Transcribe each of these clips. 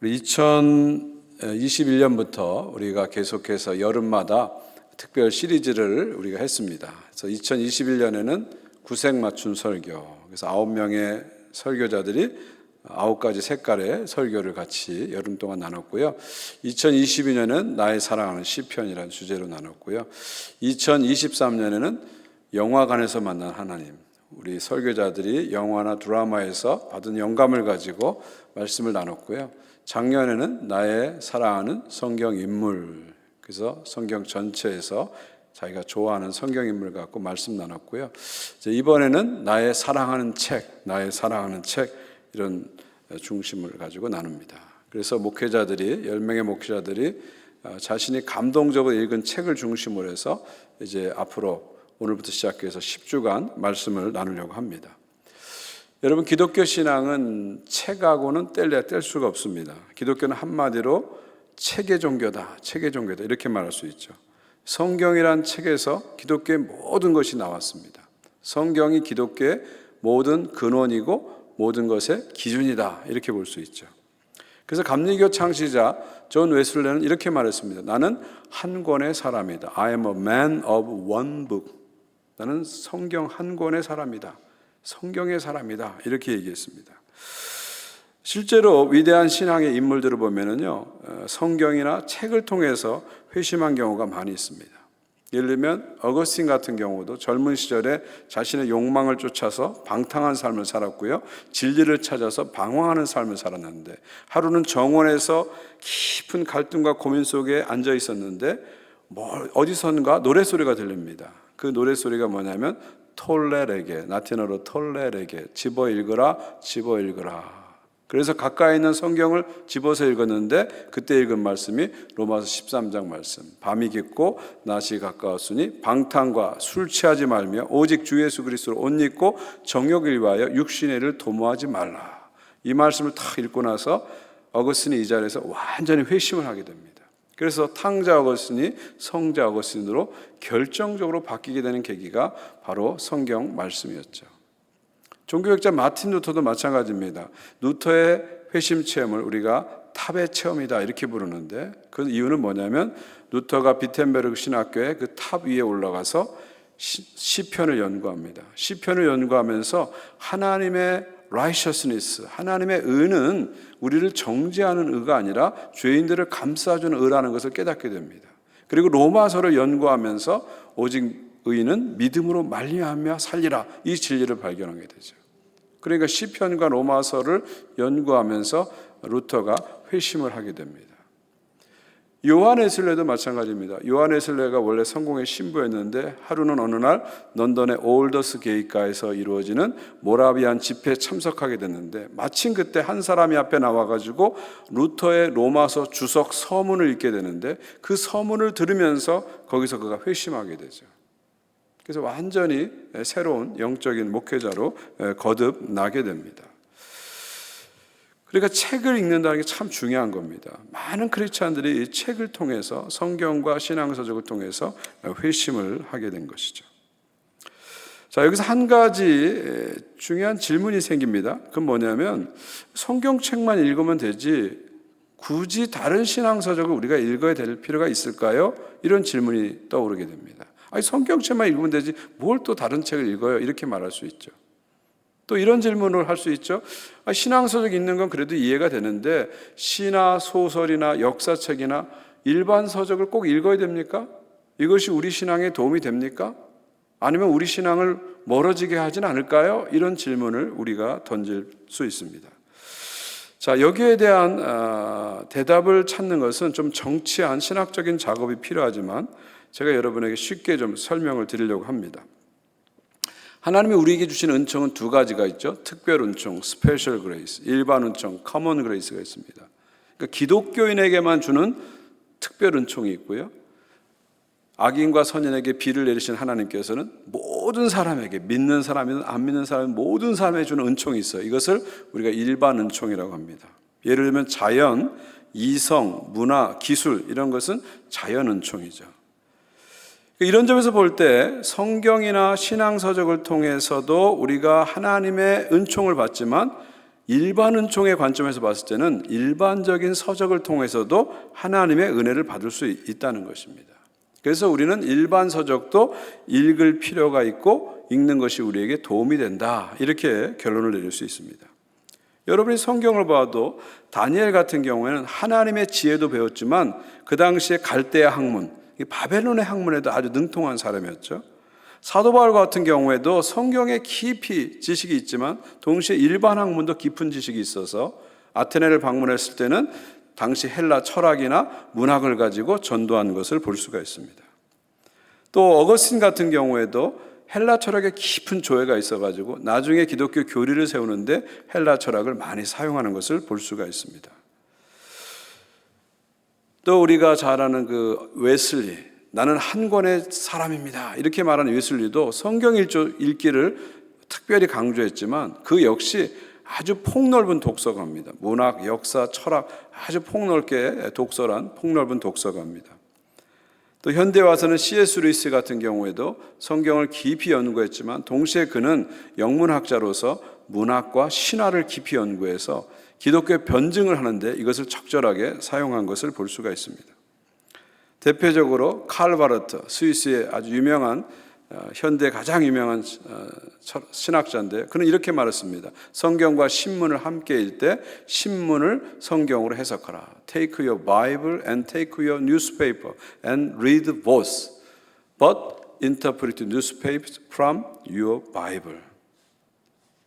우리 2021년부터 우리가 계속해서 여름마다 특별 시리즈를 우리가 했습니다. 그래서 2021년에는 구색 맞춤 설교, 그래서 9명의 설교자들이 9가지 색깔의 설교를 같이 여름 동안 나눴고요. 2022년은 나의 사랑하는 시편이라는 주제로 나눴고요. 2023년에는 영화관에서 만난 하나님, 우리 설교자들이 영화나 드라마에서 받은 영감을 가지고 말씀을 나눴고요. 작년에는 나의 사랑하는 성경 인물, 그래서 성경 전체에서 자기가 좋아하는 성경 인물 갖고 말씀 나눴고요. 이번에는 나의 사랑하는 책, 이런 중심을 가지고 나눕니다. 그래서 목회자들이 10명의 목회자들이 자신이 감동적으로 읽은 책을 중심으로 해서 이제 앞으로 오늘부터 시작해서 10주간 말씀을 나누려고 합니다. 여러분, 기독교 신앙은 책하고는 뗄 수가 없습니다. 기독교는 한마디로 책의 종교다 이렇게 말할 수 있죠. 성경이란 책에서 기독교의 모든 것이 나왔습니다. 성경이 기독교의 모든 근원이고 모든 것의 기준이다 이렇게 볼 수 있죠. 그래서 감리교 창시자 존 웨슬레는 이렇게 말했습니다. 나는 한 권의 사람이다. I am a man of one book. 나는 성경 한 권의 사람이다. 성경의 사람이다 이렇게 얘기했습니다. 실제로 위대한 신앙의 인물들을 보면은요, 성경이나 책을 통해서 회심한 경우가 많이 있습니다. 예를 들면 어거스틴 같은 경우도 젊은 시절에 자신의 욕망을 쫓아서 방탕한 삶을 살았고요, 진리를 찾아서 방황하는 삶을 살았는데 하루는 정원에서 깊은 갈등과 고민 속에 앉아 있었는데 어디선가 노래소리가 들립니다. 그 노래소리가 뭐냐면 톨레레게, 라틴어로 톨레레게, 집어 읽으라. 그래서 가까이 있는 성경을 집어서 읽었는데 그때 읽은 말씀이 로마서 13장 말씀. 밤이 깊고 낮이 가까웠으니 방탕과 술 취하지 말며 오직 주 예수 그리스도로 옷 입고 정욕을 위하여 육신의 일을 도모하지 말라. 이 말씀을 다 읽고 나서 어거스틴이 이 자리에서 완전히 회심을 하게 됩니다. 그래서 탕자 어거스틴이 성자 어거스틴으로 결정적으로 바뀌게 되는 계기가 바로 성경 말씀이었죠. 종교학자 마틴 루터도 마찬가지입니다. 루터의 회심 체험을 우리가 탑의 체험이다 이렇게 부르는데 그 이유는 뭐냐면 루터가 비텐베르그 신학교의 그 탑 위에 올라가서 시편을 연구합니다. 시편을 연구하면서 하나님의 righteousness, 하나님의 의는 우리를 정죄하는 의가 아니라 죄인들을 감싸주는 의라는 것을 깨닫게 됩니다. 그리고 로마서를 연구하면서 오직 의인은 믿음으로 말미암아 살리라, 이 진리를 발견하게 되죠. 그러니까 시편과 로마서를 연구하면서 루터가 회심을 하게 됩니다. 요한 웨슬레도 마찬가지입니다. 요한 웨슬레가 원래 성공의 신부였는데 하루는 어느 날 런던의 올더스 게이트가에서 이루어지는 모라비안 집회에 참석하게 됐는데 마침 그때 한 사람이 앞에 나와가지고 루터의 로마서 주석 서문을 읽게 되는데 그 서문을 들으면서 거기서 그가 회심하게 되죠. 그래서 완전히 새로운 영적인 목회자로 거듭나게 됩니다. 그러니까 책을 읽는다는 게 참 중요한 겁니다. 많은 크리스찬들이 이 책을 통해서 성경과 신앙서적을 통해서 회심을 하게 된 것이죠. 자, 여기서 한 가지 중요한 질문이 생깁니다. 그건 뭐냐면 성경책만 읽으면 되지 굳이 다른 신앙서적을 우리가 읽어야 될 필요가 있을까요? 이런 질문이 떠오르게 됩니다. 아니, 성경책만 읽으면 되지 뭘 또 다른 책을 읽어요? 이렇게 말할 수 있죠. 또 이런 질문을 할 수 있죠. 신앙서적 읽는 건 그래도 이해가 되는데 시나 소설이나 역사책이나 일반 서적을 꼭 읽어야 됩니까? 이것이 우리 신앙에 도움이 됩니까? 아니면 우리 신앙을 멀어지게 하진 않을까요? 이런 질문을 우리가 던질 수 있습니다. 자, 여기에 대한 대답을 찾는 것은 좀 정치한 신학적인 작업이 필요하지만 제가 여러분에게 쉽게 좀 설명을 드리려고 합니다. 하나님이 우리에게 주신 은총은 두 가지가 있죠. 특별 은총, 스페셜 그레이스, 일반 은총, 커먼 그레이스가 있습니다. 그러니까 기독교인에게만 주는 특별 은총이 있고요. 악인과 선인에게 비를 내리신 하나님께서는 모든 사람에게, 믿는 사람이든 안 믿는 사람이든 모든 사람에게 주는 은총이 있어요. 이것을 우리가 일반 은총이라고 합니다. 예를 들면 자연, 이성, 문화, 기술 이런 것은 자연 은총이죠. 이런 점에서 볼 때 성경이나 신앙서적을 통해서도 우리가 하나님의 은총을 받지만 일반 은총의 관점에서 봤을 때는 일반적인 서적을 통해서도 하나님의 은혜를 받을 수 있다는 것입니다. 그래서 우리는 일반 서적도 읽을 필요가 있고 읽는 것이 우리에게 도움이 된다, 이렇게 결론을 내릴 수 있습니다. 여러분이 성경을 봐도 다니엘 같은 경우에는 하나님의 지혜도 배웠지만 그 당시에 갈대아 학문, 바벨론의 학문에도 아주 능통한 사람이었죠. 사도 바울 같은 경우에도 성경에 깊이 지식이 있지만 동시에 일반 학문도 깊은 지식이 있어서 아테네를 방문했을 때는 당시 헬라 철학이나 문학을 가지고 전도한 것을 볼 수가 있습니다. 또 어거스틴 같은 경우에도 헬라 철학에 깊은 조예가 있어가지고 나중에 기독교 교리를 세우는데 헬라 철학을 많이 사용하는 것을 볼 수가 있습니다. 또 우리가 잘 아는 그 웨슬리, 나는 한 권의 사람입니다, 이렇게 말하는 웨슬리도 성경 읽기를 특별히 강조했지만 그 역시 아주 폭넓은 독서가입니다. 문학, 역사, 철학 아주 폭넓게 독서란 폭넓은 독서가입니다. 또 현대 와서는 C.S. 루이스 같은 경우에도 성경을 깊이 연구했지만 동시에 그는 영문학자로서 문학과 신화를 깊이 연구해서 기독교의 변증을 하는데 이것을 적절하게 사용한 것을 볼 수가 있습니다. 대표적으로 칼 바르트, 스위스의 아주 유명한 현대 가장 유명한 신학자인데 그는 이렇게 말했습니다. 성경과 신문을 함께 읽을 때 신문을 성경으로 해석하라. Take your Bible and take your newspaper and read both, but interpret newspapers from your Bible.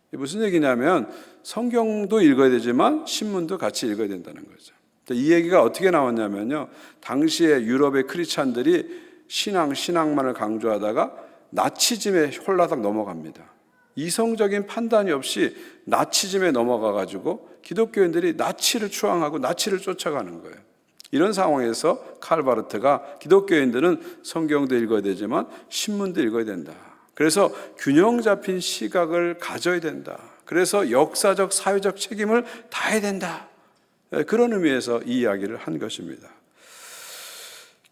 이게 무슨 얘기냐면 성경도 읽어야 되지만 신문도 같이 읽어야 된다는 거죠. 이 얘기가 어떻게 나왔냐면요, 당시에 유럽의 크리스찬들이 신앙만을 강조하다가 나치즘에 홀라닥 넘어갑니다. 이성적인 판단이 없이 나치즘에 넘어가가지고 기독교인들이 나치를 추앙하고 나치를 쫓아가는 거예요. 이런 상황에서 칼 바르트가 기독교인들은 성경도 읽어야 되지만 신문도 읽어야 된다. 그래서 균형 잡힌 시각을 가져야 된다. 그래서 역사적, 사회적 책임을 다해야 된다. 그런 의미에서 이 이야기를 한 것입니다.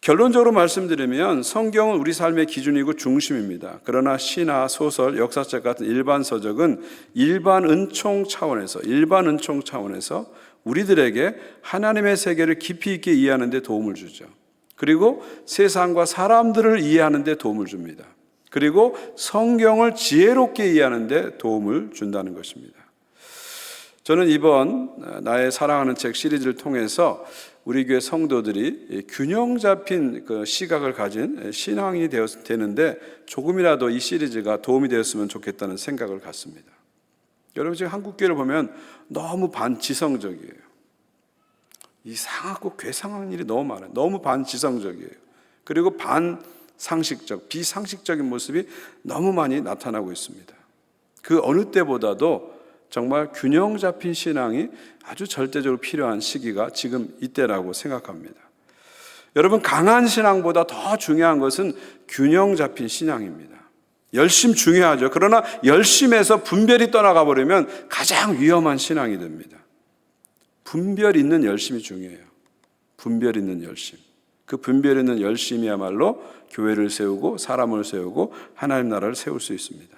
결론적으로 말씀드리면 성경은 우리 삶의 기준이고 중심입니다. 그러나 시나 소설, 역사책 같은 일반 서적은 일반 은총 차원에서 우리들에게 하나님의 세계를 깊이 있게 이해하는 데 도움을 주죠. 그리고 세상과 사람들을 이해하는 데 도움을 줍니다. 그리고 성경을 지혜롭게 이해하는 데 도움을 준다는 것입니다. 저는 이번 나의 사랑하는 책 시리즈를 통해서 우리 교회 성도들이 균형 잡힌 그 시각을 가진 신앙이 되는데 조금이라도 이 시리즈가 도움이 되었으면 좋겠다는 생각을 갖습니다. 여러분 지금 한국교회를 보면 너무 반지성적이에요. 이상하고 괴상한 일이 너무 많아요. 너무 반지성적이에요. 그리고 반상식적, 비상식적인 모습이 너무 많이 나타나고 있습니다. 그 어느 때보다도 정말 균형 잡힌 신앙이 아주 절대적으로 필요한 시기가 지금 이때라고 생각합니다. 여러분, 강한 신앙보다 더 중요한 것은 균형 잡힌 신앙입니다. 열심 중요하죠. 그러나 열심에서 분별이 떠나가 버리면 가장 위험한 신앙이 됩니다. 분별 있는 열심이 중요해요. 분별 있는 열심. 그 분별 있는 열심이야말로 교회를 세우고 사람을 세우고 하나님 나라를 세울 수 있습니다.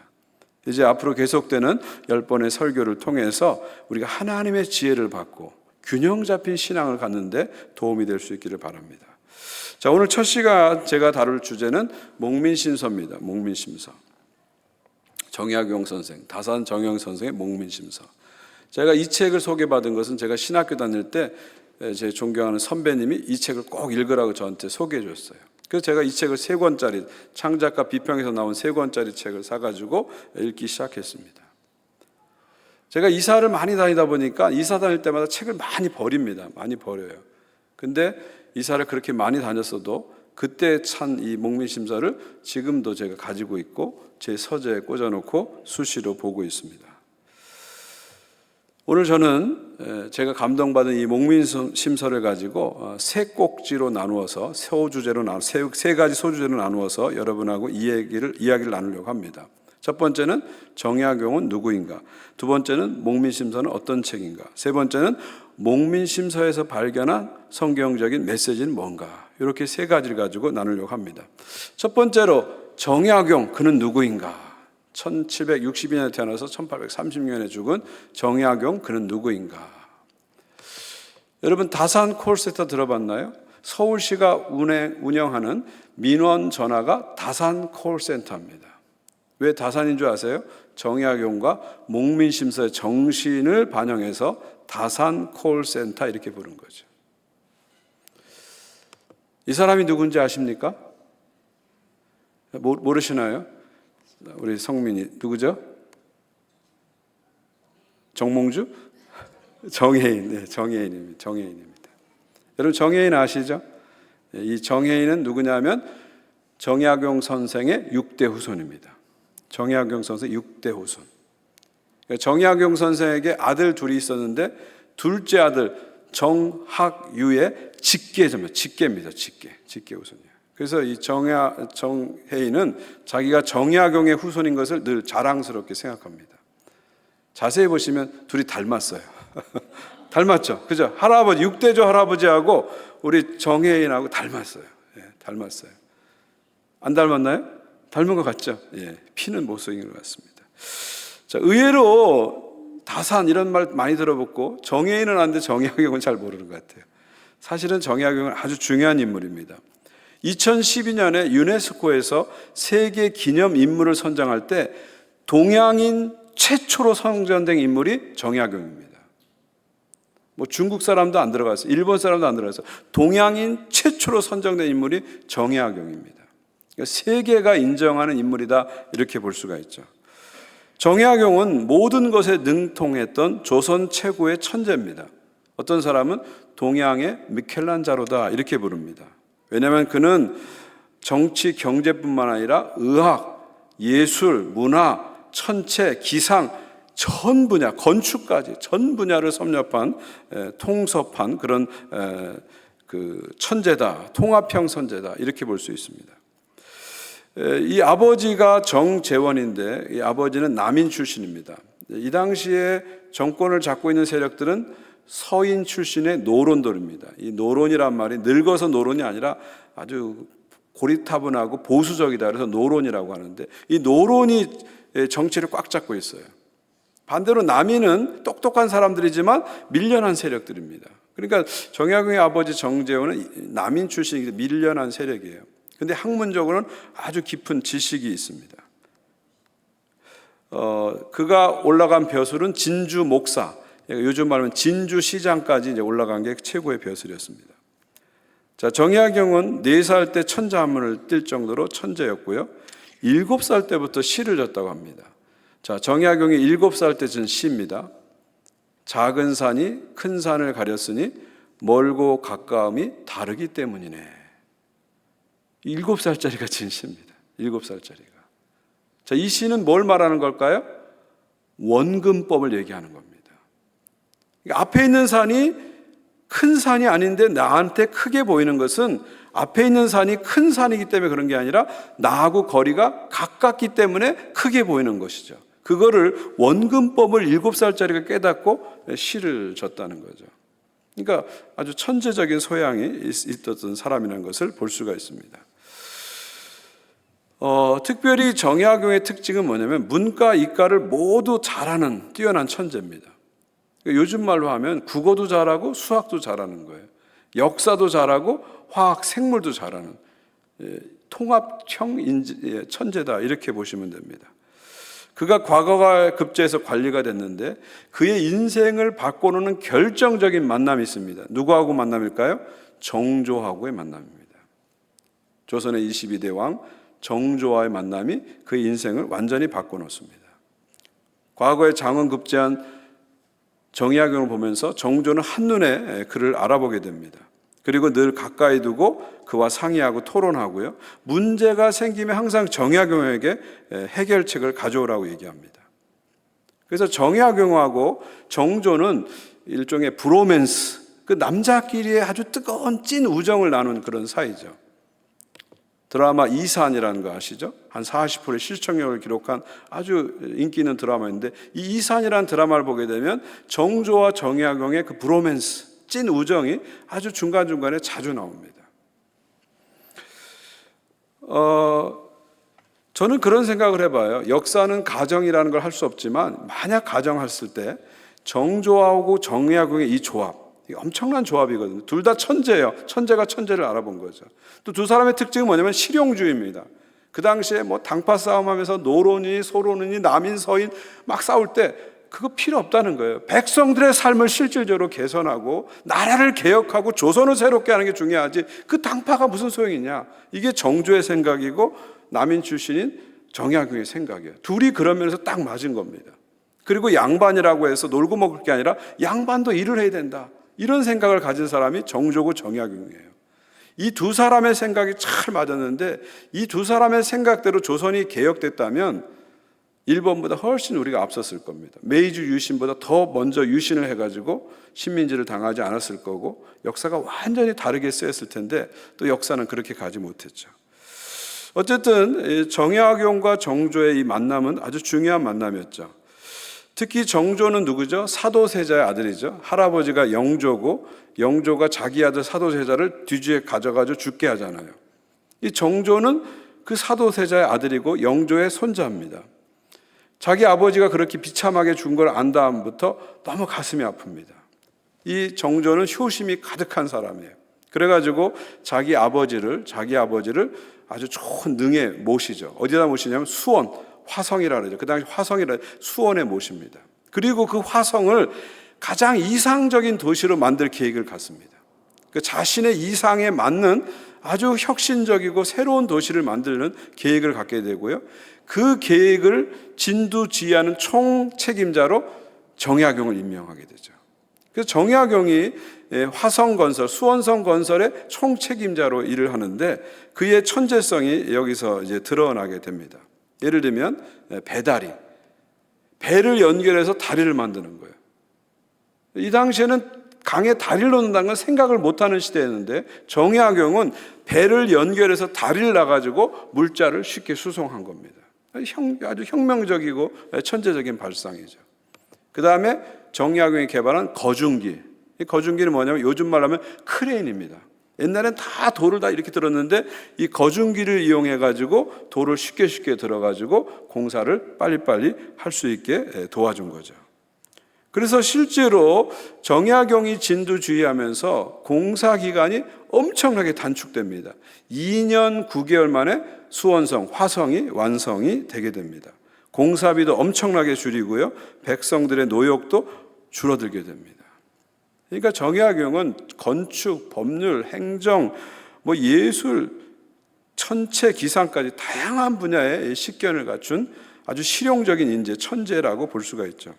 이제 앞으로 계속되는 10번의 설교를 통해서 우리가 하나님의 지혜를 받고 균형 잡힌 신앙을 갖는데 도움이 될 수 있기를 바랍니다. 자, 오늘 첫 시간 제가 다룰 주제는 목민심서입니다. 목민심서. 정약용 선생, 다산 정영 선생의 목민심서. 제가 이 책을 소개받은 것은 제가 신학교 다닐 때 제 존경하는 선배님이 이 책을 꼭 읽으라고 저한테 소개해 줬어요. 그래서 제가 이 책을 3권짜리, 창작가 비평에서 나온 3권짜리 책을 사가지고 읽기 시작했습니다. 제가 이사를 많이 다니다 보니까 이사 다닐 때마다 책을 많이 버립니다. 많이 버려요. 근데 이사를 그렇게 많이 다녔어도 그때 찬 이 목민심서를 지금도 제가 가지고 있고 제 서재에 꽂아놓고 수시로 보고 있습니다. 오늘 저는 제가 감동받은 이 목민심서를 가지고 세 꼭지로 나누어서 세 가지 소주제로 나누어서 여러분하고 이야기를 나누려고 합니다. 첫 번째는 정약용은 누구인가? 두 번째는 목민심서는 어떤 책인가? 세 번째는 목민심서에서 발견한 성경적인 메시지는 뭔가? 이렇게 세 가지를 가지고 나누려고 합니다. 첫 번째로 정약용, 그는 누구인가? 1762년에 태어나서 1830년에 죽은 정약용, 그는 누구인가? 여러분, 다산 콜센터 들어봤나요? 서울시가 운영하는 민원 전화가 다산 콜센터입니다. 왜 다산인 줄 아세요? 정약용과 목민심서의 정신을 반영해서 다산 콜센터 이렇게 부른 거죠. 이 사람이 누군지 아십니까? 모르시나요? 우리 성민이 누구죠? 정몽주? 정혜인, 네, 정혜인입니다. 여러분, 정혜인 아시죠? 이 정혜인은 누구냐면 정약용 선생의 6대 후손입니다. 정약용 선생 6대 후손. 정약용 선생에게 아들 둘이 있었는데 둘째 아들 정학유의 직계입니다. 직계 후손이에요. 그래서 이 정혜인은 자기가 정약용의 후손인 것을 늘 자랑스럽게 생각합니다. 자세히 보시면 둘이 닮았어요. 닮았죠? 그죠? 할아버지, 6대조 할아버지하고 우리 정혜인하고 닮았어요. 예, 닮았어요. 안 닮았나요? 닮은 것 같죠? 예, 피는 모성인 것 같습니다. 자, 의외로 다산 이런 말 많이 들어봤고 정혜인은 아는데 정약용은 잘 모르는 것 같아요. 사실은 정약용은 아주 중요한 인물입니다. 2012년에 유네스코에서 세계 기념 인물을 선정할 때 동양인 최초로 선정된 인물이 정약용입니다. 뭐 중국 사람도 안 들어갔어요. 일본 사람도 안 들어갔어요. 동양인 최초로 선정된 인물이 정약용입니다. 그러니까 세계가 인정하는 인물이다 이렇게 볼 수가 있죠. 정약용은 모든 것에 능통했던 조선 최고의 천재입니다. 어떤 사람은 동양의 미켈란자로다 이렇게 부릅니다. 왜냐하면 그는 정치, 경제뿐만 아니라 의학, 예술, 문화, 천체, 기상 전 분야, 건축까지 전 분야를 섭렵한 통섭한 그런 그 천재다, 통합형 선재다 이렇게 볼 수 있습니다. 이 아버지가 정재원인데 이 아버지는 남인 출신입니다. 이 당시에 정권을 잡고 있는 세력들은 서인 출신의 노론들입니다. 이 노론이란 말이 늙어서 노론이 아니라 아주 고리타분하고 보수적이다 그래서 노론이라고 하는데 이 노론이 정치를 꽉 잡고 있어요. 반대로 남인은 똑똑한 사람들이지만 밀련한 세력들입니다. 그러니까 정약용의 아버지 정재원은 남인 출신이기 때문에 밀련한 세력이에요. 그런데 학문적으로는 아주 깊은 지식이 있습니다. 그가 올라간 벼슬은 진주 목사, 요즘 말하면 진주 시장까지 이제 올라간 게 최고의 벼슬이었습니다. 자, 정약용은 4살 때 천자문을 띌 정도로 천재였고요. 7살 때부터 시를 졌다고 합니다. 자, 정약용이 7살 때 진 시입니다. 작은 산이 큰 산을 가렸으니 멀고 가까움이 다르기 때문이네. 7살짜리가 진 시입니다. 7살짜리가. 자, 이 시는 뭘 말하는 걸까요? 원근법을 얘기하는 겁니다. 그러니까 앞에 있는 산이 큰 산이 아닌데 나한테 크게 보이는 것은 앞에 있는 산이 큰 산이기 때문에 그런 게 아니라 나하고 거리가 가깝기 때문에 크게 보이는 것이죠. 그거를 원근법을 7살짜리가 깨닫고 시를 졌다는 거죠. 그러니까 아주 천재적인 소양이 있었던 사람이라는 것을 볼 수가 있습니다. 특별히 정약용의 특징은 뭐냐면 문과, 이과를 모두 잘하는 뛰어난 천재입니다. 요즘 말로 하면 국어도 잘하고 수학도 잘하는 거예요. 역사도 잘하고 화학, 생물도 잘하는 통합형 천재다 이렇게 보시면 됩니다. 그가 과거가 급제해서 관리가 됐는데 그의 인생을 바꿔놓는 결정적인 만남이 있습니다. 누구하고 만남일까요? 정조하고의 만남입니다. 조선의 22대 왕 정조와의 만남이 그의 인생을 완전히 바꿔놓습니다. 과거에 장원 급제한 정약용을 보면서 정조는 한눈에 그를 알아보게 됩니다. 그리고 늘 가까이 두고 그와 상의하고 토론하고요. 문제가 생기면 항상 정약용에게 해결책을 가져오라고 얘기합니다. 그래서 정약용하고 정조는 일종의 브로맨스, 그 남자끼리의 아주 뜨거운 찐 우정을 나눈 그런 사이죠. 드라마 이산이라는 거 아시죠? 한 40%의 시청률을 기록한 아주 인기 있는 드라마인데 이 이산이라는 드라마를 보게 되면 정조와 정약용의 그 브로맨스, 찐 우정이 아주 중간중간에 자주 나옵니다. 저는 그런 생각을 해봐요. 역사는 가정이라는 걸 할 수 없지만 만약 가정했을 때 정조하고 정약용의 이 조합, 이게 엄청난 조합이거든요. 둘 다 천재예요. 천재가 천재를 알아본 거죠. 또 두 사람의 특징은 뭐냐면 실용주의입니다. 그 당시에 뭐 당파 싸움하면서 노론이 소론이 남인 서인 막 싸울 때 그거 필요 없다는 거예요. 백성들의 삶을 실질적으로 개선하고 나라를 개혁하고 조선을 새롭게 하는 게 중요하지 그 당파가 무슨 소용이냐. 이게 정조의 생각이고 남인 출신인 정약용의 생각이에요. 둘이 그런 면에서 딱 맞은 겁니다. 그리고 양반이라고 해서 놀고 먹을 게 아니라 양반도 일을 해야 된다. 이런 생각을 가진 사람이 정조고 정약용이에요. 이 두 사람의 생각이 잘 맞았는데 이 두 사람의 생각대로 조선이 개혁됐다면 일본보다 훨씬 우리가 앞섰을 겁니다. 메이지 유신보다 더 먼저 유신을 해가지고 식민지를 당하지 않았을 거고 역사가 완전히 다르게 쓰였을 텐데 또 역사는 그렇게 가지 못했죠. 어쨌든 정약용과 정조의 이 만남은 아주 중요한 만남이었죠. 특히 정조는 누구죠? 사도세자의 아들이죠. 할아버지가 영조고 영조가 자기 아들 사도세자를 뒤주에 가져가지고 죽게 하잖아요. 이 정조는 그 사도세자의 아들이고 영조의 손자입니다. 자기 아버지가 그렇게 비참하게 죽은 걸 안 다음부터 너무 가슴이 아픕니다. 이 정조는 효심이 가득한 사람이에요. 그래가지고 자기 아버지를 아주 좋은 능에 모시죠. 어디다 모시냐면 수원, 화성이라 그러죠. 그 당시 화성이라 수원에 모십니다. 그리고 그 화성을 가장 이상적인 도시로 만들 계획을 갖습니다. 그 자신의 이상에 맞는 아주 혁신적이고 새로운 도시를 만드는 계획을 갖게 되고요. 그 계획을 진두지휘하는 총책임자로 정약용을 임명하게 되죠. 그래서 정약용이 화성건설, 수원성 건설의 총책임자로 일을 하는데 그의 천재성이 여기서 이제 드러나게 됩니다. 예를 들면 배다리, 배를 연결해서 다리를 만드는 거예요. 이 당시에는 강에 다리를 놓는다는 건 생각을 못하는 시대였는데 정약용은 배를 연결해서 다리를 놔가지고 물자를 쉽게 수송한 겁니다. 아주 혁명적이고 천재적인 발상이죠. 그 다음에 정약용이 개발한 거중기. 이 거중기는 뭐냐면 요즘 말로 하면 크레인입니다. 옛날엔 다 돌을 다 이렇게 들었는데 이 거중기를 이용해가지고 돌을 쉽게 들어가지고 공사를 빨리빨리 할 수 있게 도와준 거죠. 그래서 실제로 정약용이 진두지휘하면서 공사 기간이 엄청나게 단축됩니다. 2년 9개월 만에 수원성, 화성이 완성이 되게 됩니다. 공사비도 엄청나게 줄이고요. 백성들의 노역도 줄어들게 됩니다. 그러니까 정약용은 건축, 법률, 행정, 예술, 천체, 기상까지 다양한 분야의 식견을 갖춘 아주 실용적인 인재, 천재라고 볼 수가 있죠.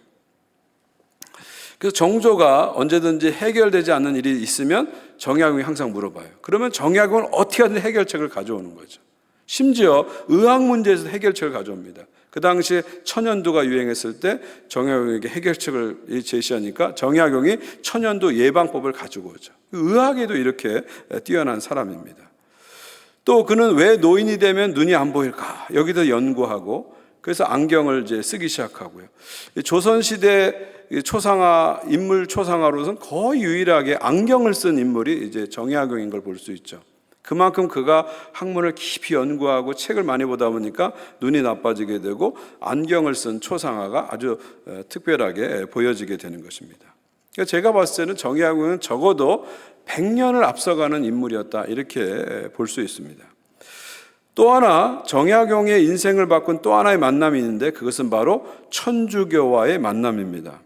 그래서 정조가 언제든지 해결되지 않는 일이 있으면 정약용이 항상 물어봐요. 그러면 정약용은 어떻게 하든 해결책을 가져오는 거죠. 심지어 의학 문제에서 해결책을 가져옵니다. 그 당시에 천연두가 유행했을 때 정약용에게 해결책을 제시하니까 정약용이 천연두 예방법을 가지고 오죠. 의학에도 이렇게 뛰어난 사람입니다. 또 그는 왜 노인이 되면 눈이 안 보일까? 여기도 연구하고 그래서 안경을 이제 쓰기 시작하고요. 조선시대 인물 초상화로서는 거의 유일하게 안경을 쓴 인물이 이제 정약용인 걸 볼 수 있죠. 그만큼 그가 학문을 깊이 연구하고 책을 많이 보다 보니까 눈이 나빠지게 되고 안경을 쓴 초상화가 아주 특별하게 보여지게 되는 것입니다. 그러니까 제가 봤을 때는 정약용은 적어도 100년을 앞서가는 인물이었다 이렇게 볼 수 있습니다. 또 하나 정약용의 인생을 바꾼 또 하나의 만남이 있는데 그것은 바로 천주교와의 만남입니다.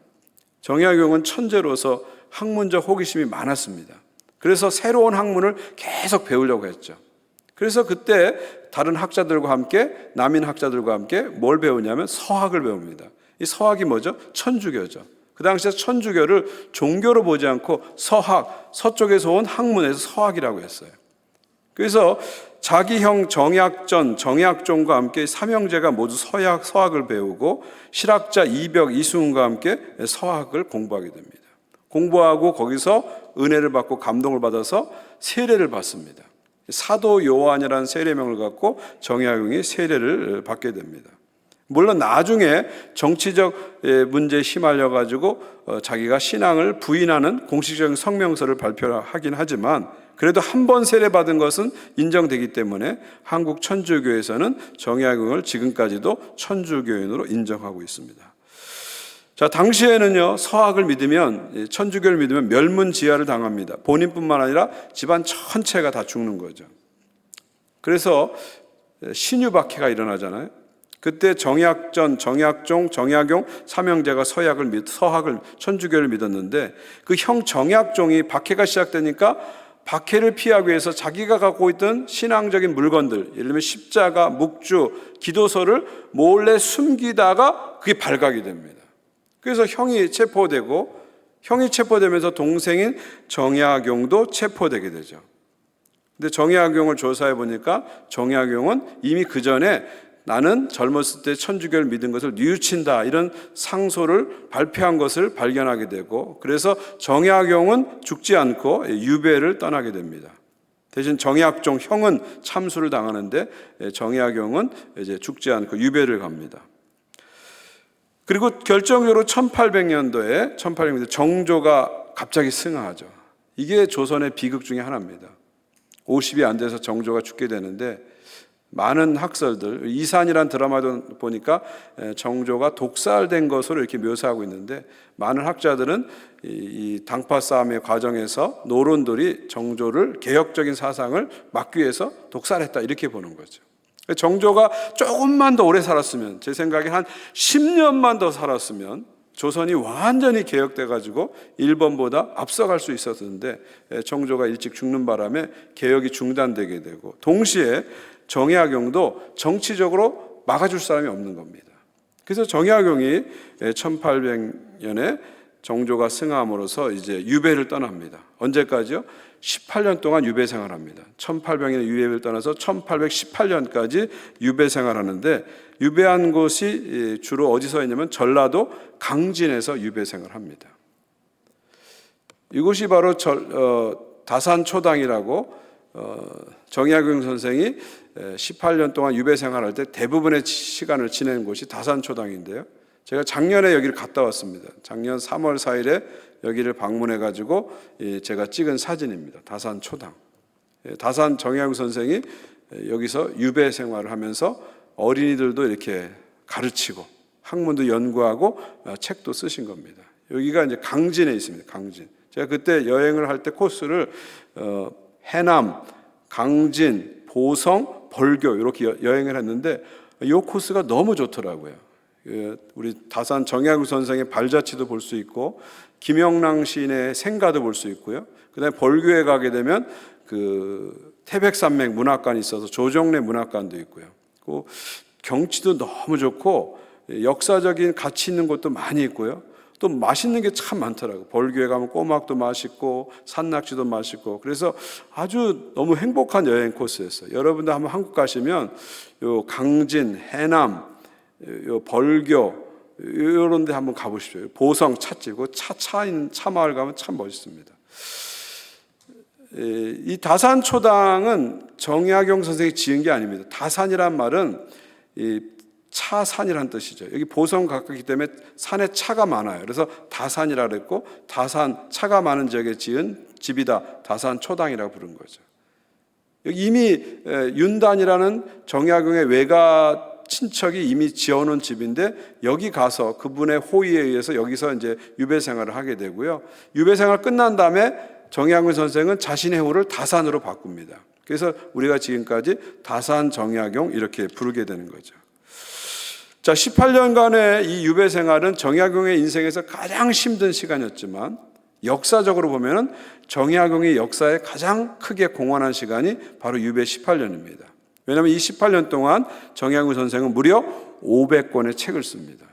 정약용은 천재로서 학문적 호기심이 많았습니다. 그래서 새로운 학문을 계속 배우려고 했죠. 그래서 그때 다른 학자들과 함께 남인 학자들과 함께 뭘 배우냐면 서학을 배웁니다. 이 서학이 뭐죠? 천주교죠. 그 당시에 천주교를 종교로 보지 않고 서학, 서쪽에서 온 학문에서 서학이라고 했어요. 그래서 자기 형 정약전, 정약종과 함께 삼형제가 모두 서학을 배우고 실학자 이벽, 이승훈과 함께 서학을 공부하게 됩니다. 공부하고 거기서 은혜를 받고 감동을 받아서 세례를 받습니다. 사도 요한이라는 세례명을 갖고 정약용이 세례를 받게 됩니다. 물론 나중에 정치적 문제에 휘말려 가지고 자기가 신앙을 부인하는 공식적인 성명서를 발표하긴 하지만 그래도 한 번 세례받은 것은 인정되기 때문에 한국 천주교에서는 정약용을 지금까지도 천주교인으로 인정하고 있습니다. 자, 당시에는요, 서학을 믿으면, 천주교를 믿으면 멸문지하를 당합니다. 본인뿐만 아니라 집안 전체가 다 죽는 거죠. 그래서 신유박해가 일어나잖아요. 그때 정약전, 정약종, 정약용 삼형제가 서학을 천주교를 믿었는데 그 형 정약종이 박해가 시작되니까 박해를 피하기 위해서 자기가 갖고 있던 신앙적인 물건들, 예를 들면 십자가, 묵주, 기도서를 몰래 숨기다가 그게 발각이 됩니다. 그래서 형이 체포되면서 동생인 정약용도 체포되게 되죠. 근데 정약용을 조사해 보니까 정약용은 이미 그 전에 나는 젊었을 때 천주교를 믿은 것을 뉘우친다 이런 상소를 발표한 것을 발견하게 되고 그래서 정약용은 죽지 않고 유배를 떠나게 됩니다. 대신 정약종 형은 참수를 당하는데 정약용은 이제 죽지 않고 유배를 갑니다. 그리고 결정적으로 1800년도에 정조가 갑자기 승하하죠. 이게 조선의 비극 중에 하나입니다. 50이 안 돼서 정조가 죽게 되는데 많은 학설들, 이산이라는 드라마도 보니까 정조가 독살된 것으로 이렇게 묘사하고 있는데 많은 학자들은 이 당파 싸움의 과정에서 노론들이 정조를 개혁적인 사상을 막기 위해서 독살했다 이렇게 보는 거죠. 정조가 조금만 더 오래 살았으면, 제 생각에 한 10년만 더 살았으면 조선이 완전히 개혁돼 가지고 일본보다 앞서갈 수 있었는데 정조가 일찍 죽는 바람에 개혁이 중단되게 되고 동시에 정약용도 정치적으로 막아줄 사람이 없는 겁니다. 그래서 정약용이 1800년에 정조가 승함으로써 이제 유배를 떠납니다. 언제까지요? 18년 동안 유배 생활합니다. 1800년에 유배를 떠나서 1818년까지 유배 생활하는데 유배한 곳이 주로 어디서 있냐면 전라도 강진에서 유배 생활합니다. 이곳이 바로 다산초당이라고 정약용 선생이 18년 동안 유배 생활할 때 대부분의 시간을 지낸 곳이 다산초당인데요. 제가 작년에 여기를 갔다 왔습니다. 작년 3월 4일에 여기를 방문해 가지고 제가 찍은 사진입니다. 다산초당. 다산 정약용 선생이 여기서 유배 생활을 하면서 어린이들도 이렇게 가르치고 학문도 연구하고 책도 쓰신 겁니다. 여기가 이제 강진에 있습니다. 강진. 제가 그때 여행을 할 때 코스를 해남, 강진, 보성, 벌교 이렇게 여행을 했는데 이 코스가 너무 좋더라고요. 우리 다산 정약용 선생의 발자취도 볼 수 있고 김영랑 시인의 생가도 볼 수 있고요. 그다음에 벌교에 가게 되면 그 태백산맥 문학관이 있어서 조정래 문학관도 있고요. 그 경치도 너무 좋고 역사적인 가치 있는 곳도 많이 있고요. 또 맛있는 게 참 많더라고요. 벌교에 가면 꼬막도 맛있고 산낙지도 맛있고 그래서 아주 너무 행복한 여행 코스였어요. 여러분들 한번 한국 가시면 요 강진, 해남, 요 벌교 이런 데 한번 가보십시오. 보성 찻집, 차마을 가면 참 멋있습니다. 이 다산초당은 정약용 선생이 지은 게 아닙니다. 다산이란 말은 이 차산이라는 뜻이죠. 여기 보성 가깝기 때문에 산에 차가 많아요. 그래서 다산이라고 그랬고 다산 차가 많은 지역에 지은 집이다. 다산초당이라고 부른 거죠. 여기 이미 윤단이라는 정약용의 외가 친척이 이미 지어놓은 집인데 여기 가서 그분의 호의에 의해서 여기서 이제 유배 생활을 하게 되고요. 유배 생활 끝난 다음에 정약용 선생은 자신의 호를 다산으로 바꿉니다. 그래서 우리가 지금까지 다산 정약용 이렇게 부르게 되는 거죠. 자, 18년간의 이 유배 생활은 정약용의 인생에서 가장 힘든 시간이었지만 역사적으로 보면은 정약용이 역사에 가장 크게 공헌한 시간이 바로 유배 18년입니다. 왜냐하면 이 18년 동안 정약용 선생은 무려 500권의 책을 씁니다.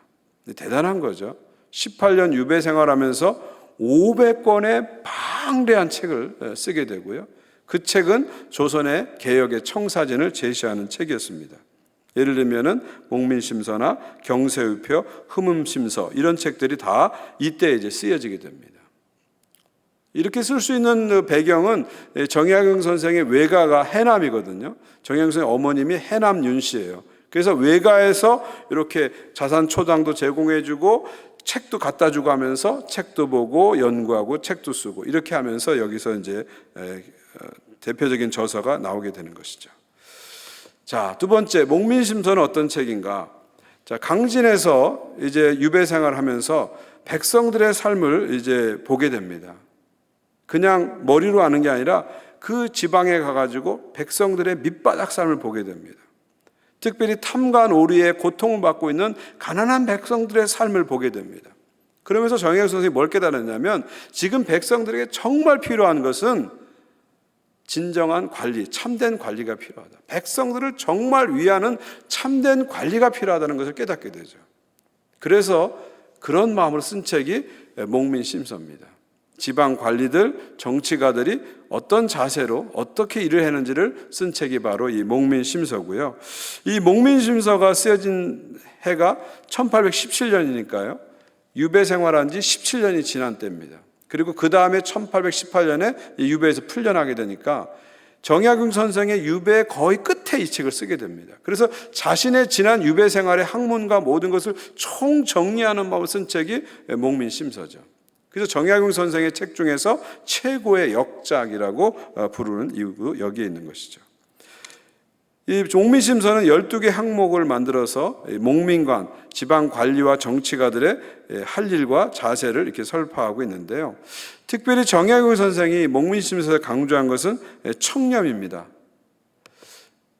대단한 거죠. 18년 유배 생활하면서 500권의 방대한 책을 쓰게 되고요. 그 책은 조선의 개혁의 청사진을 제시하는 책이었습니다. 예를 들면은 목민심서나 경세우표, 흠음심서 이런 책들이 다 이때 이제 쓰여지게 됩니다. 이렇게 쓸 수 있는 배경은 정약용 선생의 외가가 해남이거든요. 정약용 선생의 어머님이 해남 윤씨예요. 그래서 외가에서 이렇게 자산 초당도 제공해주고 책도 갖다 주고 하면서 책도 보고 연구하고 책도 쓰고 이렇게 하면서 여기서 이제 대표적인 저서가 나오게 되는 것이죠. 자, 두 번째, 목민심서는 어떤 책인가? 자, 강진에서 이제 유배 생활하면서 백성들의 삶을 이제 보게 됩니다. 그냥 머리로 아는 게 아니라 그 지방에 가가지고 백성들의 밑바닥 삶을 보게 됩니다. 특별히 탐관 오리의 고통을 받고 있는 가난한 백성들의 삶을 보게 됩니다. 그러면서 정혜경 선생님이 뭘 깨달았냐면 지금 백성들에게 정말 필요한 것은 진정한 관리, 참된 관리가 필요하다. 백성들을 정말 위하는 참된 관리가 필요하다는 것을 깨닫게 되죠. 그래서 그런 마음으로 쓴 책이 목민심서입니다. 지방 관리들, 정치가들이 어떤 자세로 어떻게 일을 했는지를 쓴 책이 바로 이 목민심서고요. 이 목민심서가 쓰여진 해가 1817년이니까요. 유배 생활한 지 17년이 지난 때입니다. 그리고 그 다음에 1818년에 유배에서 풀려나게 되니까 정약용 선생의 유배 거의 끝에 이 책을 쓰게 됩니다. 그래서 자신의 지난 유배 생활의 학문과 모든 것을 총정리하는 마음으로 쓴 책이 목민심서죠. 그래서 정약용 선생의 책 중에서 최고의 역작이라고 부르는 이유도 여기에 있는 것이죠. 이 목민심서는 12개 항목을 만들어서 목민관, 지방 관리와 정치가들의 할 일과 자세를 이렇게 설파하고 있는데요. 특별히 정약용 선생이 목민심서에 강조한 것은 청렴입니다.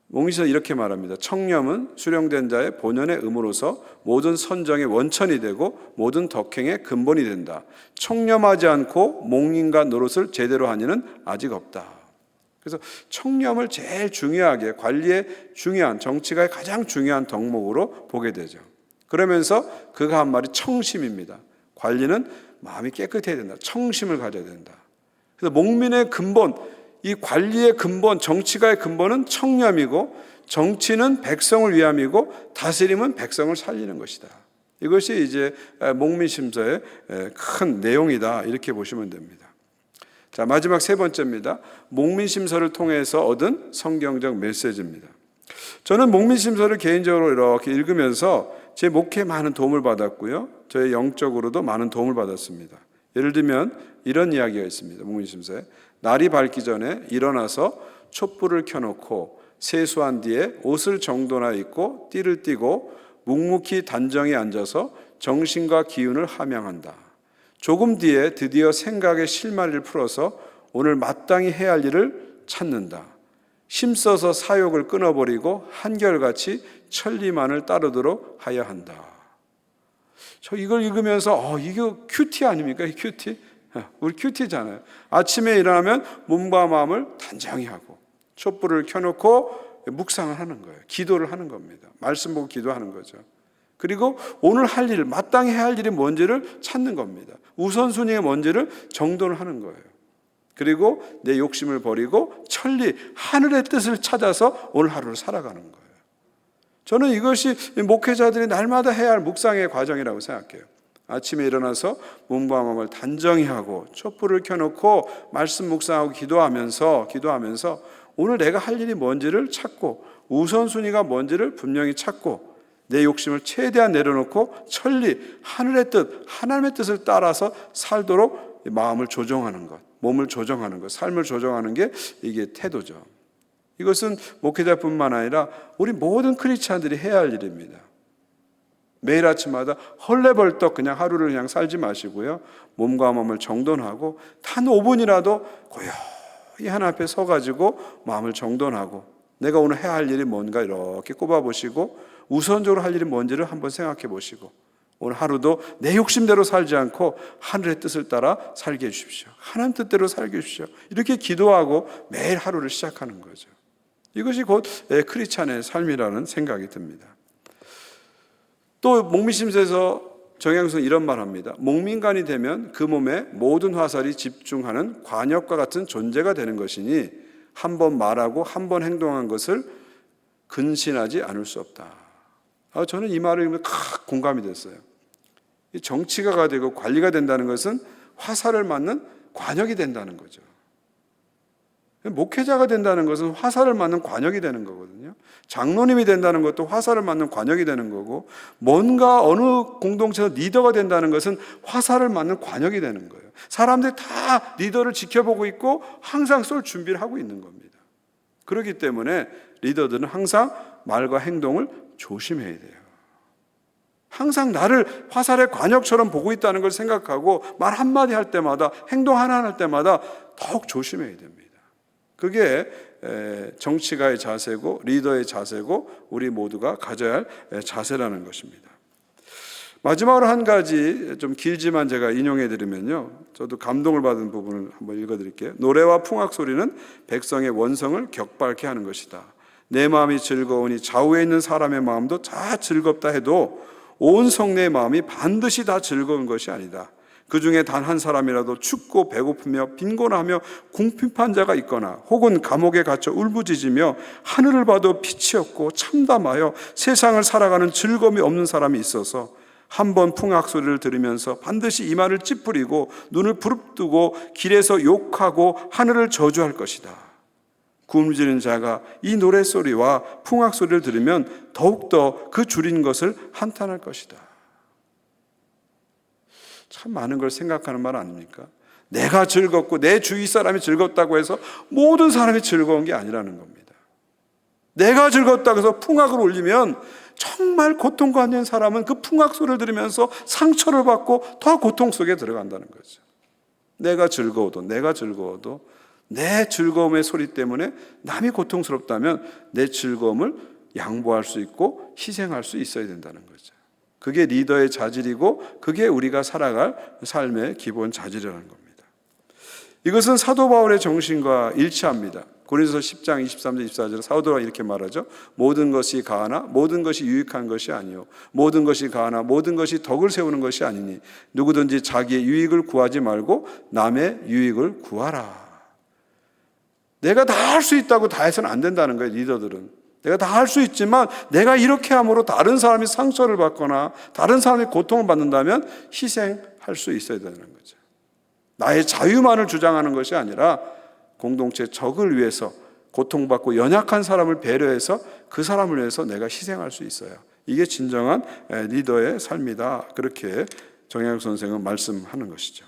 목민심서 이렇게 말합니다. 청렴은 수령된 자의 본연의 의무로서 모든 선정의 원천이 되고 모든 덕행의 근본이 된다. 청렴하지 않고 목민과 노릇을 제대로 하니는 아직 없다. 그래서 청렴을 제일 중요하게 관리의 중요한 정치가의 가장 중요한 덕목으로 보게 되죠. 그러면서 그가 한 말이 청심입니다. 관리는 마음이 깨끗해야 된다. 청심을 가져야 된다. 그래서 목민의 근본, 이 관리의 근본, 정치가의 근본은 청렴이고 정치는 백성을 위함이고 다스림은 백성을 살리는 것이다. 이것이 이제 목민심서의 큰 내용이다. 이렇게 보시면 됩니다. 자, 마지막 세 번째입니다. 목민심서를 통해서 얻은 성경적 메시지입니다. 저는 목민심서를 개인적으로 이렇게 읽으면서 제 목회에 많은 도움을 받았고요. 저의 영적으로도 많은 도움을 받았습니다. 예를 들면 이런 이야기가 있습니다. 목민심서에 날이 밝기 전에 일어나서 촛불을 켜놓고 세수한 뒤에 옷을 정돈하여 입고 띠를 띠고 묵묵히 단정히 앉아서 정신과 기운을 함양한다. 조금 뒤에 드디어 생각의 실마리를 풀어서 오늘 마땅히 해야 할 일을 찾는다. 힘써서 사욕을 끊어버리고 한결같이 천리만을 따르도록 하여야 한다. 저 이걸 읽으면서 이거 큐티 아닙니까? 큐티? 우리 큐티잖아요. 아침에 일어나면 몸과 마음을 단정히 하고 촛불을 켜놓고 묵상을 하는 거예요. 기도를 하는 겁니다. 말씀 보고 기도하는 거죠. 그리고 오늘 할 일, 마땅히 해야 할 일이 뭔지를 찾는 겁니다. 우선순위가 뭔지를 정돈을 하는 거예요. 그리고 내 욕심을 버리고 천리, 하늘의 뜻을 찾아서 오늘 하루를 살아가는 거예요. 저는 이것이 목회자들이 날마다 해야 할 묵상의 과정이라고 생각해요. 아침에 일어나서 몸과 마음을 단정히 하고 촛불을 켜놓고 말씀 묵상하고 기도하면서 오늘 내가 할 일이 뭔지를 찾고 우선순위가 뭔지를 분명히 찾고 내 욕심을 최대한 내려놓고 천리, 하늘의 뜻, 하나님의 뜻을 따라서 살도록 마음을 조정하는 것, 몸을 조정하는 것, 삶을 조정하는 게 이게 태도죠. 이것은 목회자뿐만 아니라 우리 모든 크리스찬들이 해야 할 일입니다. 매일 아침마다 헐레벌떡 그냥 하루를 그냥 살지 마시고요. 몸과 마음을 정돈하고 단 5분이라도 고요히 하나님 앞에 서가지고 마음을 정돈하고 내가 오늘 해야 할 일이 뭔가 이렇게 꼽아보시고 우선적으로 할 일이 뭔지를 한번 생각해 보시고 오늘 하루도 내 욕심대로 살지 않고 하늘의 뜻을 따라 살게 해주십시오. 하나님 뜻대로 살게 해주십시오. 이렇게 기도하고 매일 하루를 시작하는 거죠. 이것이 곧 크리스찬의 삶이라는 생각이 듭니다. 또 목민심서에서 정약용은 이런 말 합니다. 목민관이 되면 그 몸에 모든 화살이 집중하는 관역과 같은 존재가 되는 것이니 한 번 말하고 한 번 행동한 것을 근신하지 않을 수 없다. 저는 이 말을 읽으면 공감이 됐어요. 정치가가 되고 관리가 된다는 것은 화살을 맞는 관역이 된다는 거죠. 목회자가 된다는 것은 화살을 맞는 관역이 되는 거거든요. 장로님이 된다는 것도 화살을 맞는 관역이 되는 거고, 뭔가 어느 공동체에서 리더가 된다는 것은 화살을 맞는 관역이 되는 거예요. 사람들이 다 리더를 지켜보고 있고 항상 쏠 준비를 하고 있는 겁니다. 그렇기 때문에 리더들은 항상 말과 행동을 조심해야 돼요. 항상 나를 화살의 관역처럼 보고 있다는 걸 생각하고 말 한마디 할 때마다, 행동 하나 할 때마다 더욱 조심해야 됩니다. 그게 정치가의 자세고 리더의 자세고 우리 모두가 가져야 할 자세라는 것입니다. 마지막으로 한 가지 좀 길지만 제가 인용해 드리면요, 저도 감동을 받은 부분을 한번 읽어 드릴게요. 노래와 풍악 소리는 백성의 원성을 격발케 하는 것이다. 내 마음이 즐거우니 좌우에 있는 사람의 마음도 다 즐겁다 해도 온 성내의 마음이 반드시 다 즐거운 것이 아니다. 그 중에 단 한 사람이라도 춥고 배고프며 빈곤하며 궁핍한 자가 있거나 혹은 감옥에 갇혀 울부짖으며 하늘을 봐도 빛이 없고 참담하여 세상을 살아가는 즐거움이 없는 사람이 있어서 한 번 풍악 소리를 들으면서 반드시 이마를 찌푸리고 눈을 부릅뜨고 길에서 욕하고 하늘을 저주할 것이다. 굶주린 자가 이 노랫소리와 풍악 소리를 들으면 더욱더 그 줄인 것을 한탄할 것이다. 참 많은 걸 생각하는 말 아닙니까? 내가 즐겁고 내 주위 사람이 즐겁다고 해서 모든 사람이 즐거운 게 아니라는 겁니다. 내가 즐겁다고 해서 풍악을 울리면 정말 고통받는 사람은 그 풍악 소리를 들으면서 상처를 받고 더 고통 속에 들어간다는 거죠. 내가 즐거워도 내 즐거움의 소리 때문에 남이 고통스럽다면 내 즐거움을 양보할 수 있고 희생할 수 있어야 된다는 거죠. 그게 리더의 자질이고 그게 우리가 살아갈 삶의 기본 자질이라는 겁니다. 이것은 사도 바울의 정신과 일치합니다. 고린도서 10장 23절 24절에 사도 바울은 이렇게 말하죠. 모든 것이 가하나 모든 것이 유익한 것이 아니요 모든 것이 가하나 모든 것이 덕을 세우는 것이 아니니 누구든지 자기의 유익을 구하지 말고 남의 유익을 구하라. 내가 다 할 수 있다고 다 해서는 안 된다는 거예요. 리더들은 내가 다 할 수 있지만 내가 이렇게 함으로 다른 사람이 상처를 받거나 다른 사람이 고통을 받는다면 희생할 수 있어야 되는 거죠. 나의 자유만을 주장하는 것이 아니라 공동체 적을 위해서 고통받고 연약한 사람을 배려해서 그 사람을 위해서 내가 희생할 수 있어요. 이게 진정한 리더의 삶이다. 그렇게 정혜영 선생은 말씀하는 것이죠.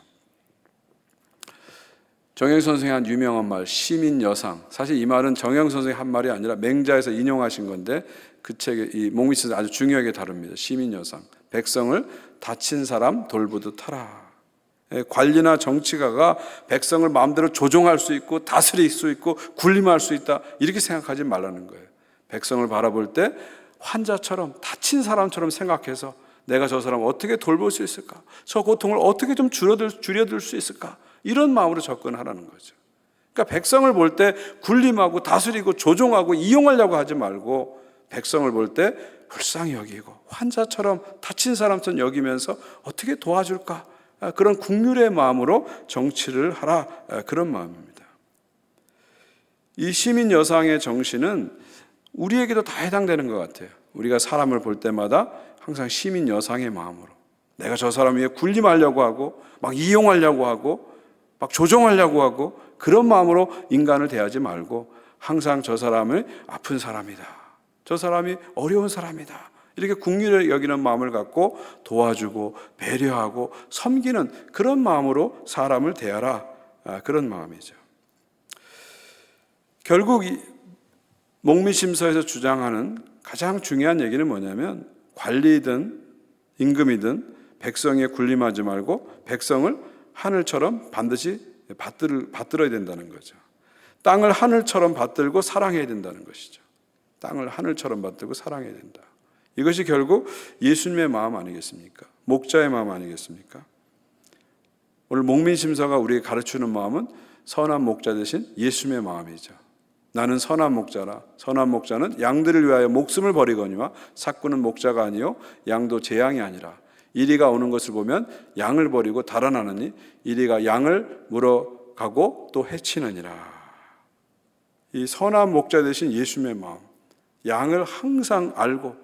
정혜영 선생의 한 유명한 말, 시민여상. 사실 이 말은 정혜영 선생이 한 말이 아니라 맹자에서 인용하신 건데 그 책에 이 목미스에서 아주 중요하게 다룹니다. 시민여상. 백성을 다친 사람 돌보듯 하라. 관리나 정치가가 백성을 마음대로 조종할 수 있고 다스릴 수 있고 군림할 수 있다. 이렇게 생각하지 말라는 거예요. 백성을 바라볼 때 환자처럼 다친 사람처럼 생각해서 내가 저 사람을 어떻게 돌볼 수 있을까? 저 고통을 어떻게 좀 줄여들 수 있을까? 이런 마음으로 접근하라는 거죠. 그러니까 백성을 볼 때 군림하고 다스리고 조종하고 이용하려고 하지 말고 백성을 볼 때 불쌍히 여기고 환자처럼 다친 사람처럼 여기면서 어떻게 도와줄까? 그런 국률의 마음으로 정치를 하라. 그런 마음입니다. 이 시민 여상의 정신은 우리에게도 다 해당되는 것 같아요. 우리가 사람을 볼 때마다 항상 시민 여상의 마음으로 내가 저 사람 위에 군림하려고 하고 막 이용하려고 하고 막 조종하려고 하고 그런 마음으로 인간을 대하지 말고 항상 저 사람은 아픈 사람이다. 저 사람이 어려운 사람이다. 이렇게 국률을 여기는 마음을 갖고 도와주고 배려하고 섬기는 그런 마음으로 사람을 대하라. 그런 마음이죠. 결국 이 목미심서에서 주장하는 가장 중요한 얘기는 뭐냐면 관리든 임금이든 백성에 군림하지 말고 백성을 하늘처럼 반드시 받들어야 된다는 거죠. 땅을 하늘처럼 받들고 사랑해야 된다는 것이죠. 땅을 하늘처럼 받들고 사랑해야 된다. 이것이 결국 예수님의 마음 아니겠습니까? 목자의 마음 아니겠습니까? 오늘 목민심서가 우리에게 가르치는 마음은 선한 목자 대신 예수님의 마음이죠. 나는 선한 목자라. 선한 목자는 양들을 위하여 목숨을 버리거니와 삭구는 목자가 아니요 양도 제 양이 아니라. 이리가 오는 것을 보면 양을 버리고 달아나느니 이리가 양을 물어가고 또 해치느니라. 이 선한 목자 대신 예수님의 마음, 양을 항상 알고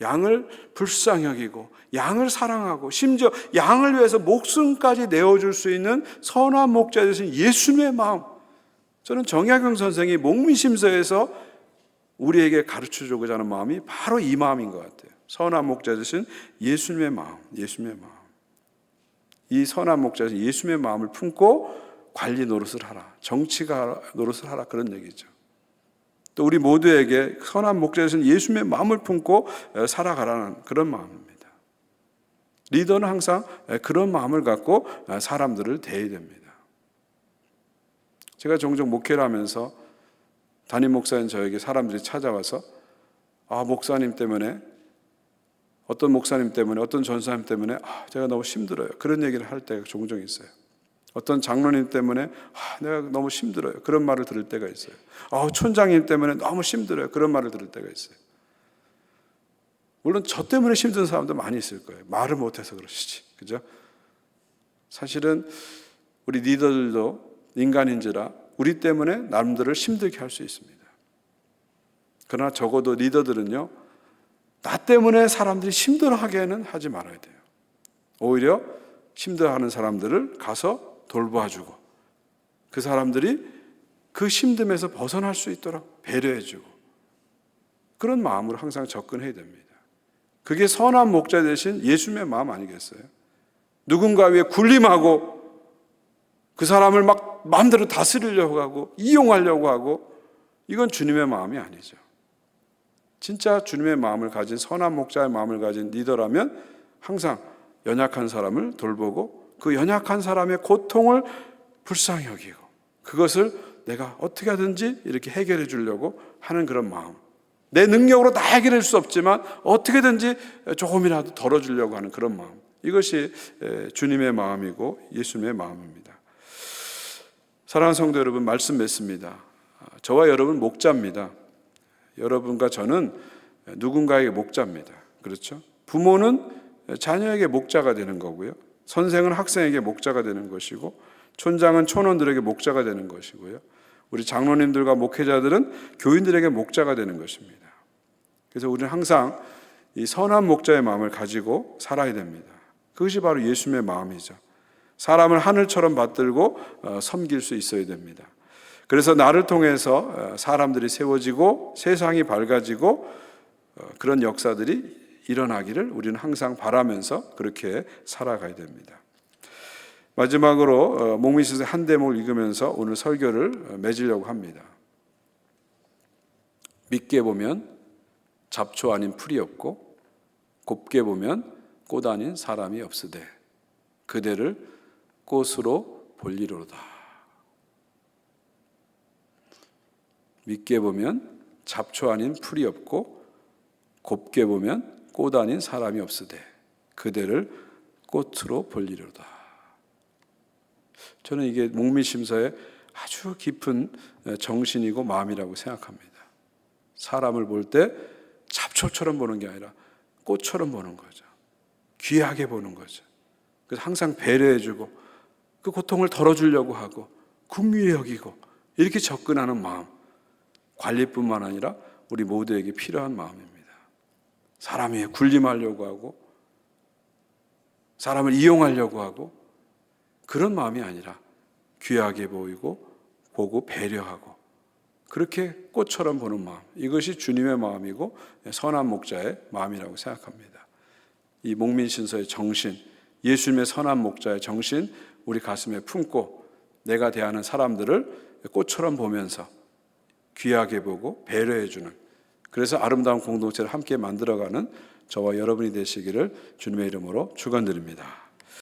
양을 불쌍히 여기고 양을 사랑하고 심지어 양을 위해서 목숨까지 내어줄 수 있는 선한 목자 대신 예수님의 마음, 저는 정약용 선생이 목미심서에서 우리에게 가르쳐주고자 하는 마음이 바로 이 마음인 것 같아요. 선한 목자 되신 예수님의 마음, 예수님의 마음. 이 선한 목자 되신 예수님의 마음을 품고 관리 노릇을 하라, 정치가 노릇을 하라, 그런 얘기죠. 또 우리 모두에게 선한 목자 되신 예수님의 마음을 품고 살아가라는 그런 마음입니다. 리더는 항상 그런 마음을 갖고 사람들을 대해야 됩니다. 제가 종종 목회를 하면서 담임 목사인 저에게 사람들이 찾아와서 목사님 때문에, 어떤 목사님 때문에, 어떤 전사님 때문에 제가 너무 힘들어요, 그런 얘기를 할 때가 종종 있어요. 어떤 장로님 때문에 내가 너무 힘들어요, 그런 말을 들을 때가 있어요. 촌장님 때문에 너무 힘들어요, 그런 말을 들을 때가 있어요. 물론 저 때문에 힘든 사람도 많이 있을 거예요. 말을 못해서 그러시지, 그죠? 사실은 우리 리더들도 인간인지라 우리 때문에 남들을 힘들게 할 수 있습니다. 그러나 적어도 리더들은요, 나 때문에 사람들이 힘들어하게는 하지 말아야 돼요. 오히려 힘들어하는 사람들을 가서 돌봐주고, 그 사람들이 그 힘듦에서 벗어날 수 있도록 배려해주고, 그런 마음으로 항상 접근해야 됩니다. 그게 선한 목자 되신 예수님의 마음 아니겠어요? 누군가 위에 군림하고 그 사람을 막 마음대로 다스리려고 하고 이용하려고 하고, 이건 주님의 마음이 아니죠. 진짜 주님의 마음을 가진, 선한 목자의 마음을 가진 리더라면 항상 연약한 사람을 돌보고 그 연약한 사람의 고통을 불쌍히 여기고 그것을 내가 어떻게 하든지 이렇게 해결해 주려고 하는 그런 마음. 내 능력으로 다 해결할 수 없지만 어떻게든지 조금이라도 덜어주려고 하는 그런 마음. 이것이 주님의 마음이고 예수님의 마음입니다. 사랑하는 성도 여러분, 말씀 맺습니다. 저와 여러분 목자입니다. 여러분과 저는 누군가에게 목자입니다. 그렇죠? 부모는 자녀에게 목자가 되는 거고요. 선생은 학생에게 목자가 되는 것이고, 촌장은 촌원들에게 목자가 되는 것이고요. 우리 장로님들과 목회자들은 교인들에게 목자가 되는 것입니다. 그래서 우리는 항상 이 선한 목자의 마음을 가지고 살아야 됩니다. 그것이 바로 예수님의 마음이죠. 사람을 하늘처럼 받들고 섬길 수 있어야 됩니다. 그래서 나를 통해서 사람들이 세워지고 세상이 밝아지고 그런 역사들이 일어나기를 우리는 항상 바라면서 그렇게 살아가야 됩니다. 마지막으로 목미심서 한 대목을 읽으면서 오늘 설교를 맺으려고 합니다. 믿게 보면 잡초 아닌 풀이 없고, 곱게 보면 꽃 아닌 사람이 없으되 그대를 꽃으로 볼리로다. 믿게 보면 잡초 아닌 풀이 없고, 곱게 보면 꽃 아닌 사람이 없으되 그대를 꽃으로 볼리로다. 저는 이게 목미심서의 아주 깊은 정신이고 마음이라고 생각합니다. 사람을 볼 때 잡초처럼 보는 게 아니라 꽃처럼 보는 거죠. 귀하게 보는 거죠. 그래서 항상 배려해주고 그 고통을 덜어주려고 하고 긍휼히 여기고 이렇게 접근하는 마음, 관리뿐만 아니라 우리 모두에게 필요한 마음입니다. 사람이 군림하려고 하고 사람을 이용하려고 하고 그런 마음이 아니라 귀하게 보고 배려하고 그렇게 꽃처럼 보는 마음, 이것이 주님의 마음이고 선한 목자의 마음이라고 생각합니다. 이 목민신서의 정신, 예수님의 선한 목자의 정신 우리 가슴에 품고 내가 대하는 사람들을 꽃처럼 보면서 귀하게 보고 배려해주는, 그래서 아름다운 공동체를 함께 만들어가는 저와 여러분이 되시기를 주님의 이름으로 축원드립니다.